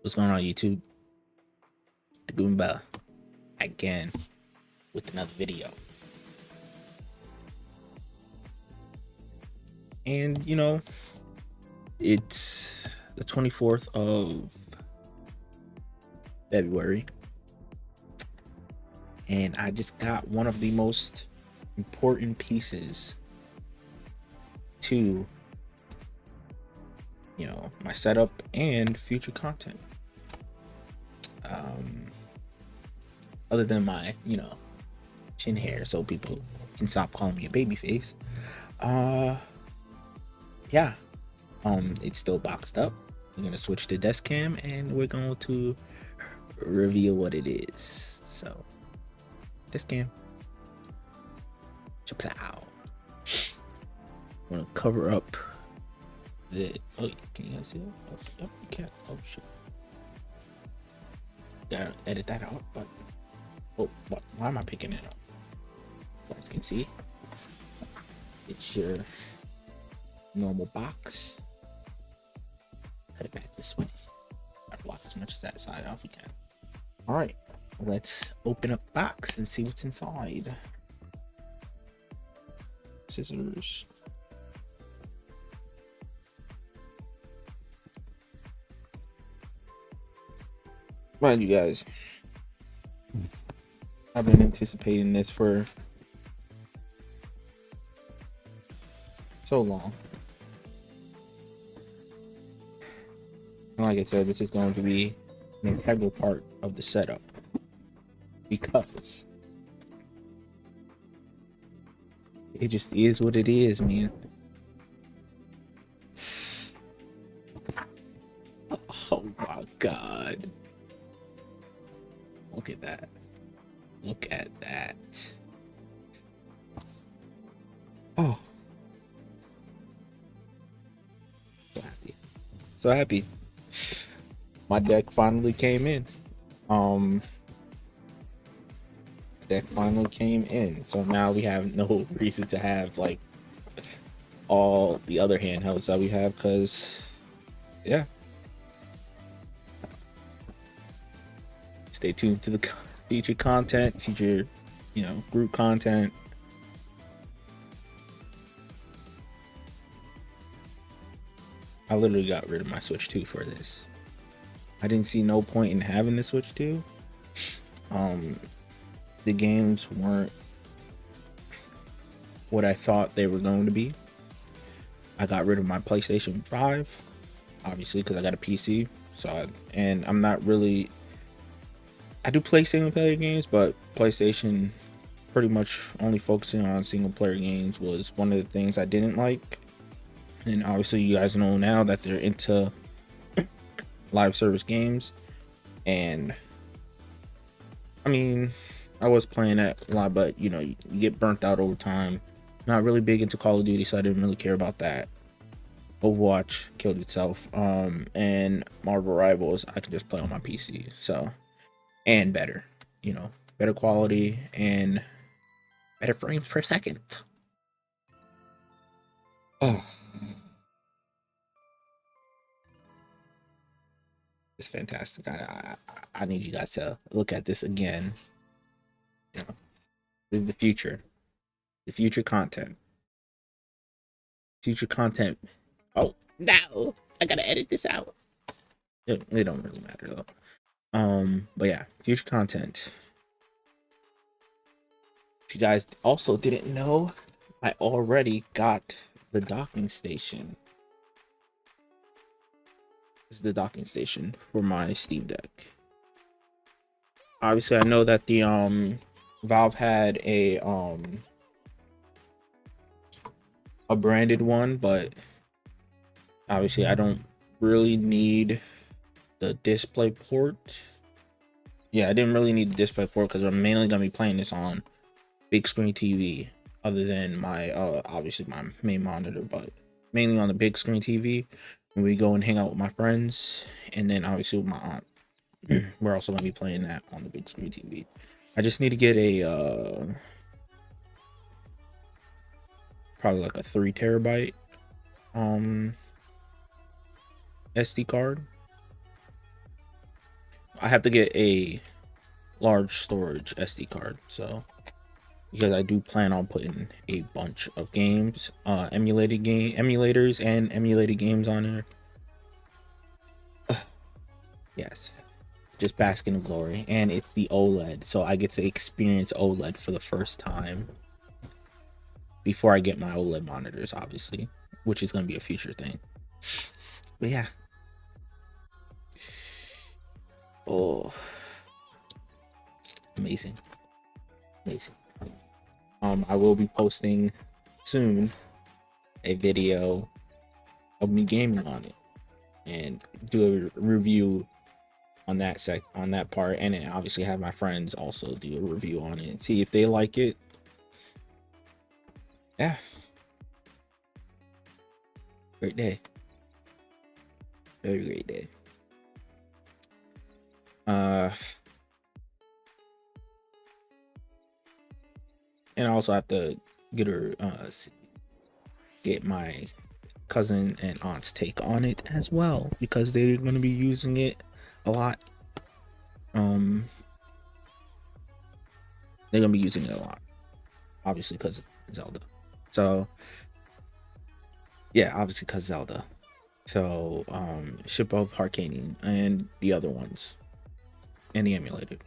What's going on, YouTube? The Goomba again with another video. And it's the 24th of February, and I just got one of the most important pieces to my setup and future content. Other than my chin hair, so people can stop calling me a baby face. Yeah, it's still boxed up. We're gonna switch to desk cam and we're going to reveal what it is. So desk cam, chaplow. I'm gonna cover up the. Oh, can you guys see that? Oh, yep, you can. Oh shit. Gotta edit that out, but what? Why am I picking it up? You guys can see it's your normal box. Put it back this way. I block as much as that side off we can. All right, let's open up the box and see what's inside. Scissors. Mind you guys, I've been anticipating this for so long. And like I said, this is going to be an integral part of the setup because it just is what it is, man. Oh my god. Look at that. Look at that. Oh. So happy. So happy. My deck finally came in. Deck finally came in. So now we have no reason to have like all the other handhelds that we have, because yeah. Stay tuned to the future content, future, group content. I literally got rid of my Switch 2 for this. I didn't see no point in having the Switch 2. The games weren't what I thought they were going to be. I got rid of my PlayStation 5, obviously, because I got a PC. And I'm not really. I do play single player games, but PlayStation pretty much only focusing on single player games was one of the things I didn't like. And obviously you guys know now that they're into live service games. And I mean, I was playing that a lot, but you get burnt out over time. Not really big into Call of Duty, so I didn't really care about that. Overwatch killed itself. And Marvel Rivals I can just play on my PC. So, and better, better quality and better frames per second. Oh, it's fantastic. I need you guys to look at this again. This is the future content. Future content. Oh no, I gotta edit this out. It don't really matter though. But yeah, future content. If you guys also didn't know, I already got the docking station. This is the docking station for my Steam Deck. Obviously, I know that the Valve had a branded one, but obviously I don't really need the display port. Yeah, I didn't really need the display port because I'm mainly gonna be playing this on big screen TV, other than my obviously my main monitor, but mainly on the big screen TV when we go and hang out with my friends, and then obviously with my aunt. We're also gonna be playing that on the big screen TV. I just need to get a probably like a 3 terabyte SD card. I have to get a large storage SD card, so because I do plan on putting a bunch of games, emulators and emulated games on there. Yes, just basking in glory, and it's the OLED, so I get to experience OLED for the first time before I get my OLED monitors, obviously, which is going to be a future thing. But yeah, oh, amazing. I will be posting soon a video of me gaming on it and do a review on that part, and then obviously have my friends also do a review on it and see if they like it. Yeah, great day, very great day. And I also have to get my cousin and aunt's take on it as well, because they're going to be using it a lot. They're going to be using it a lot, obviously because of Zelda. So yeah, obviously because Zelda. So Ship of Harkanian and the other ones, and the emulator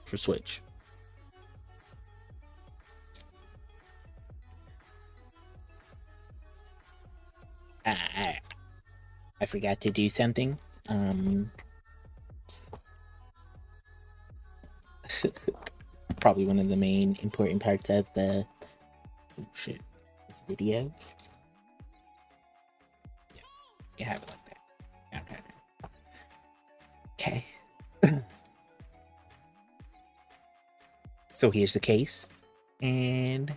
for Switch. I forgot to do something. Probably one of the main important parts of the video. Yeah, you have it like that. Okay. So here's the case, and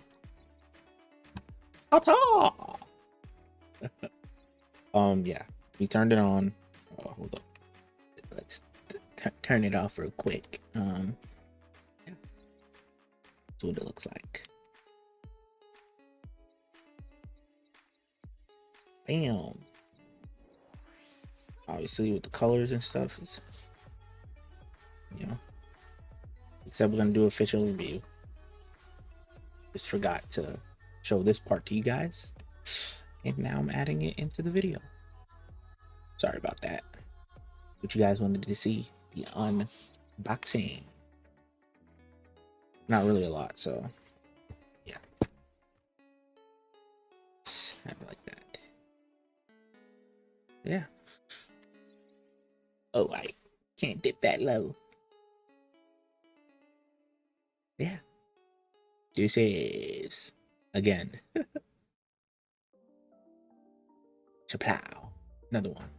yeah, we turned it on. Oh, hold up. Let's turn it off real quick. Yeah. That's what it looks like. Bam. Obviously with the colors and stuff, it's, you know, except we're gonna do official review. Just forgot to show this part to you guys, and now I'm adding it into the video. Sorry about that. But you guys wanted to see the unboxing. Not really a lot, so yeah. Let's have it like that. Yeah. Oh, I can't dip that low. Yeah. This is again. Chaplow. Another one.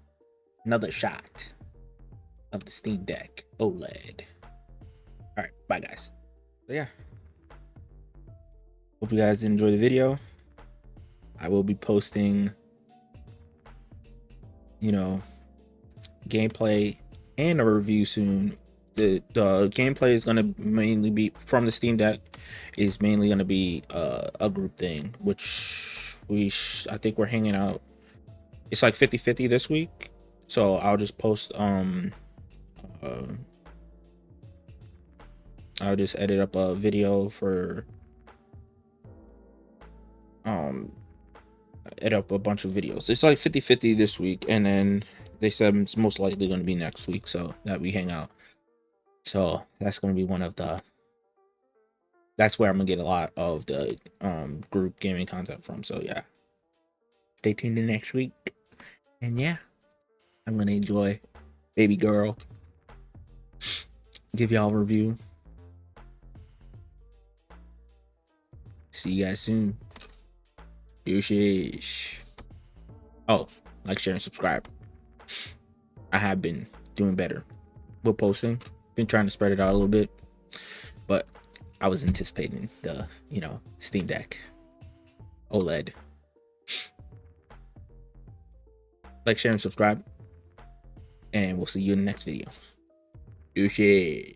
Another shot of the Steam Deck OLED. Alright, bye guys. So yeah. Hope you guys enjoy the video. I will be posting, you know, gameplay and a review soon. The gameplay is going to mainly be from the Steam Deck, is mainly going to be a group thing, which I think we're hanging out. It's like 50-50 this week, so I'll just post I'll just edit up a video for edit up a bunch of videos. It's like 50-50 this week, and then they said it's most likely going to be next week, so that we hang out. So that's going to be one of the, that's where I'm gonna get a lot of the group gaming content from. So yeah, stay tuned in next week, and yeah, I'm gonna enjoy Baby Girl, give y'all a review. See you guys soon. Deuces. Oh, like, share, and subscribe. I have been doing better with posting. Been trying to spread it out a little bit, but I was anticipating the, you know, Steam Deck OLED. Like, share, and subscribe, and we'll see you in the next video. Deuces.